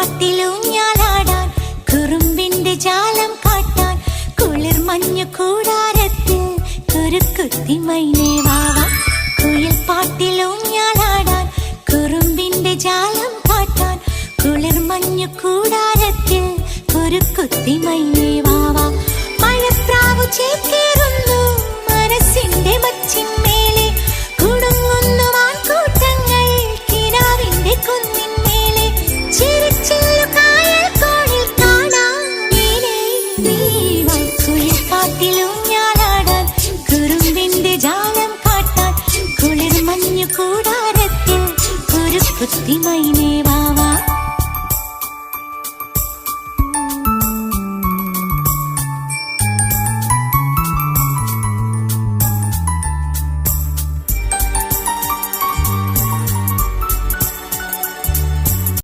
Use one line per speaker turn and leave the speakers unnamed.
പാട്ടിലൂഞ്ഞാലാടാൻ കുറുമ്പിന്റെ ജാലം കാട്ടാൻ കുളിർ മഞ്ഞു കൂടാരത്തിൽ കുരുക്കുത്തി മൈനേ വാവാ. കുയിൽ പാട്ടിലൂഞ്ഞാലാടാൻ കുറുമ്പിന്റെ ജാലം കാട്ടാൻ കുളിർ മഞ്ഞു കൂടാരത്തിൽ കുരുക്കുത്തി മൈനേ വാവാ. മഴപ്രാവു ചേക്കേറുന്നു മനസ്സിന്റെ മച്ചിന്മേലെ കുടുങ്ങുന്നു മാൻകൂട്ടങ്ങൾ കിനാവിന്റെ കുന്നിന്മേലെ ചിരിച്ചില്ലു കായൽ കോണിൽ കാണാം നീലേ നീവാ. കുയിൽ പാട്ടിലൂഞ്ഞാലാടാൻ കുറുമ്പിന്റെ ജാലം കാട്ടാൻ കുളിർ മഞ്ഞു കൂടാരത്തിൽ കുരുക്കുത്തി മൈനേ